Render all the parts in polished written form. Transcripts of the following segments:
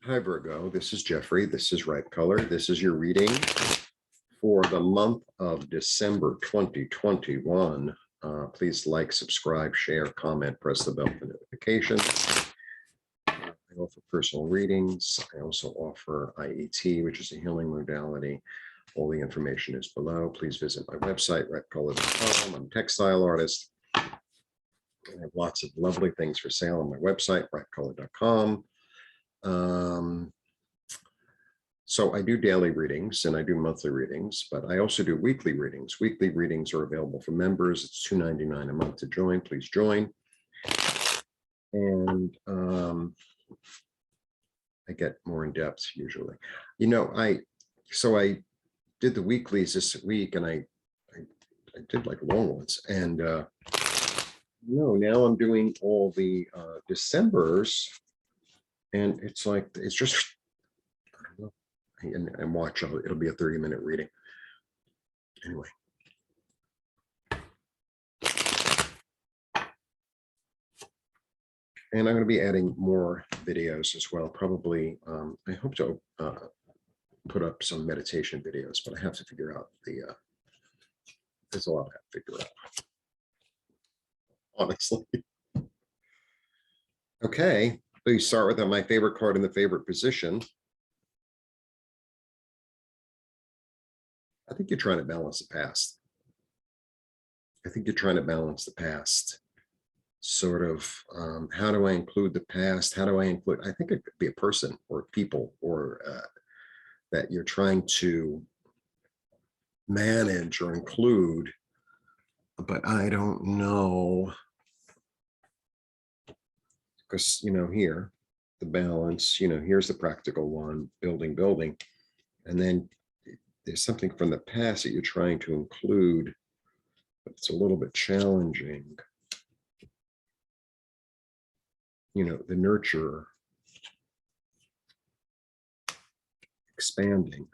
Hi, Virgo. This is Jeffrey. This is Right Color. This is your reading for the month of December 2021. Please like, subscribe, share, comment, press the bell for notifications. I offer personal readings. I also offer IET, which is a healing modality. All the information is below. Please visit my website, rightcolor.com. I'm a textile artist. I have lots of lovely things for sale on my website, rightcolor.com. So I do daily readings and I do monthly readings, but I also do weekly readings. Weekly readings are available for members. It's $2.99 a month to join. Please join. And I get more in depth usually. I did the weeklies this week, and I did like long ones. And now I'm doing all the Decembers, and it's just, I don't know. And watch, it'll be a 30-minute reading. Anyway. And I'm going to be adding more videos as well. Probably, I hope to put up some meditation videos, but I have to figure out there's a lot I have to figure out, honestly. Okay, please start with my favorite card in the favorite position. I think you're trying to balance the past. I think you're trying to balance the past. Sort of, how do I include the past? How do I include, I think it could be a person or people or that you're trying to manage or include, but I don't know. Because, here, the balance, here's the practical one, building. And then there's something from the past that you're trying to include, but it's a little bit challenging. The nurturer, expanding,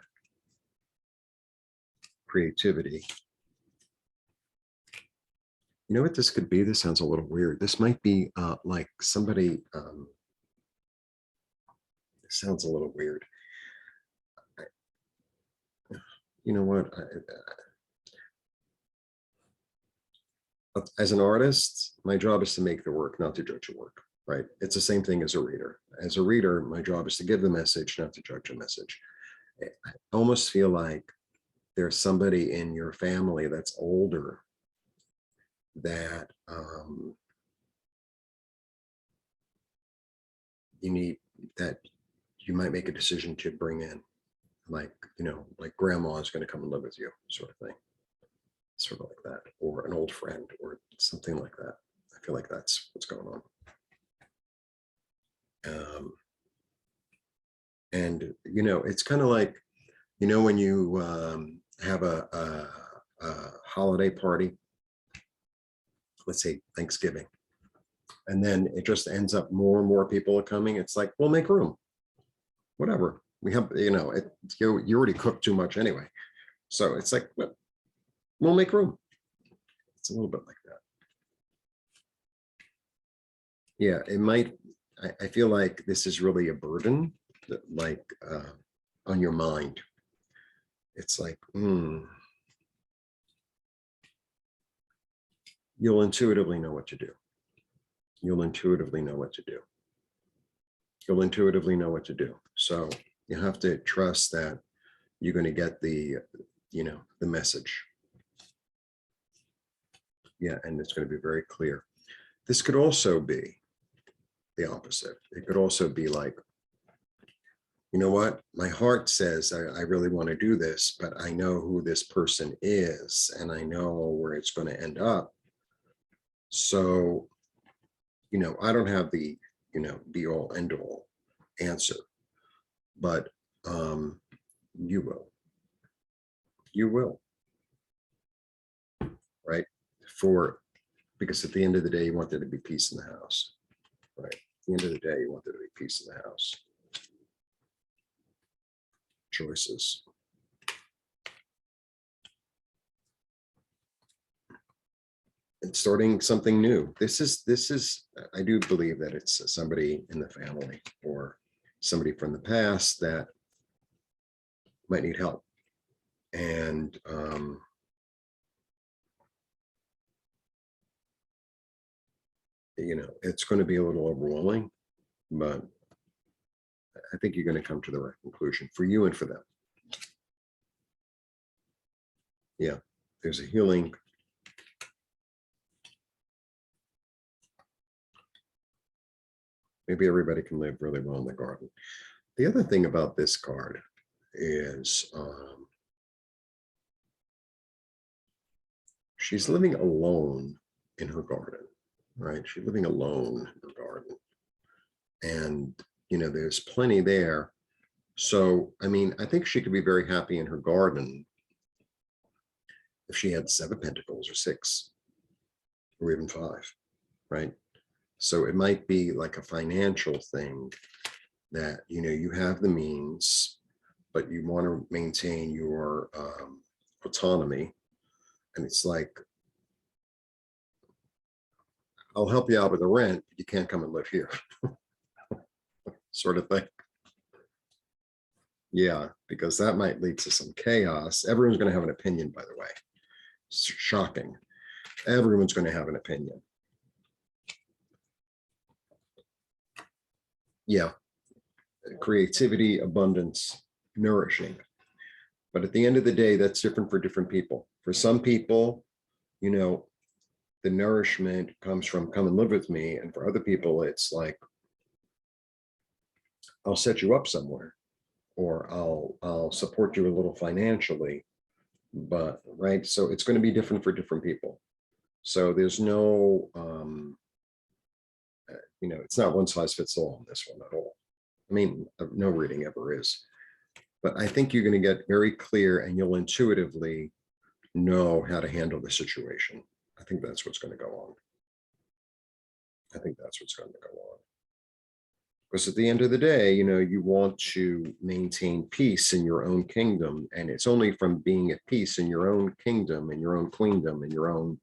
creativity. You know what this could be? This sounds a little weird. This might be like somebody, it sounds a little weird. You know what? As an artist, my job is to make the work, not to judge the work, right? It's the same thing as a reader. As a reader, my job is to give the message, not to judge the message. I almost feel like there's somebody in your family that's older that you might make a decision to bring in, like grandma is going to come and live with you, sort of thing. Sort of like that, or an old friend or something like that. I feel like that's what's going on. And it's kind of like, when you have a holiday party, let's say Thanksgiving, and then it just ends up more and more people are coming. It's like, we'll make room, whatever we have. You already cooked too much anyway, so it's like, well, we'll make room. It's a little bit like that. Yeah, it might. I feel like this is really a burden, that, like on your mind. It's like, you'll intuitively know what to do. You'll intuitively know what to do. You'll intuitively know what to do. So you have to trust that you're going to get the message. Yeah, and it's going to be very clear. This could also be the opposite. It could also be like, you know what, my heart says I really want to do this, but I know who this person is and I know where it's going to end up. So, I don't have the, be all end all answer, but you will. You will. Right? Because at the end of the day, you want there to be peace in the house. Right? At the end of the day, you want there to be peace in the house. Choices. And starting something new. This is, I do believe that it's somebody in the family or somebody from the past that might need help. And you know, it's going to be a little overwhelming, but I think you're going to come to the right conclusion for you and for them. Yeah, there's a healing. Maybe everybody can live really well in the garden. The other thing about this card is she's living alone in her garden, right? She's living alone in her garden. And, you know, there's plenty there. So, I mean, I think she could be very happy in her garden if she had 7 pentacles or 6 or even 5, right? So it might be like a financial thing that, you know, you have the means, but you want to maintain your autonomy. And it's like, I'll help you out with the rent, but you can't come and live here. Sort of thing. Yeah, because that might lead to some chaos. Everyone's going to have an opinion, by the way. It's shocking. Everyone's going to have an opinion. Yeah. Creativity, abundance, nourishing. But at the end of the day, that's different for different people. For some people, you know, the nourishment comes from come and live with me. And for other people, it's like, I'll set you up somewhere, or I'll support you a little financially, but right. So it's going to be different for different people. So there's no, you know, it's not one size fits all on this one at all. I mean, no reading ever is, but I think you're going to get very clear and you'll intuitively know how to handle the situation. I think that's what's going to go on. I think that's what's going to go on. Because at the end of the day, you know, you want to maintain peace in your own kingdom. And it's only from being at peace in your own kingdom, in your own queendom, in your own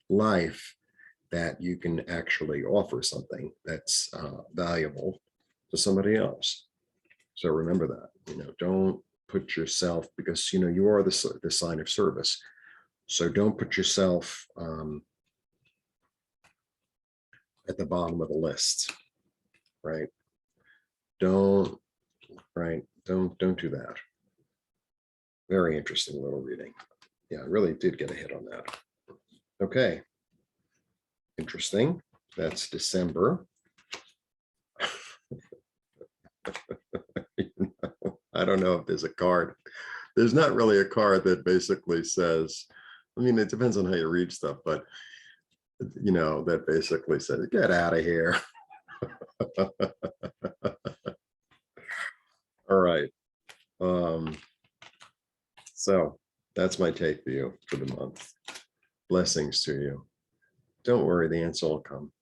life, that you can actually offer something that's valuable to somebody else. So remember that, you know, don't put yourself, because, you know, you are the sign of service. So don't put yourself at the bottom of the list, right? Don't do that. Very interesting little reading. Yeah, I really did get a hit on that. Okay. Interesting. That's December. I don't know if there's a card. There's not really a card that basically says, I mean, it depends on how you read stuff, but, you know, that basically says, get out of here. All right. So that's my take for you for the month. Blessings to you. Don't worry, the answer will come.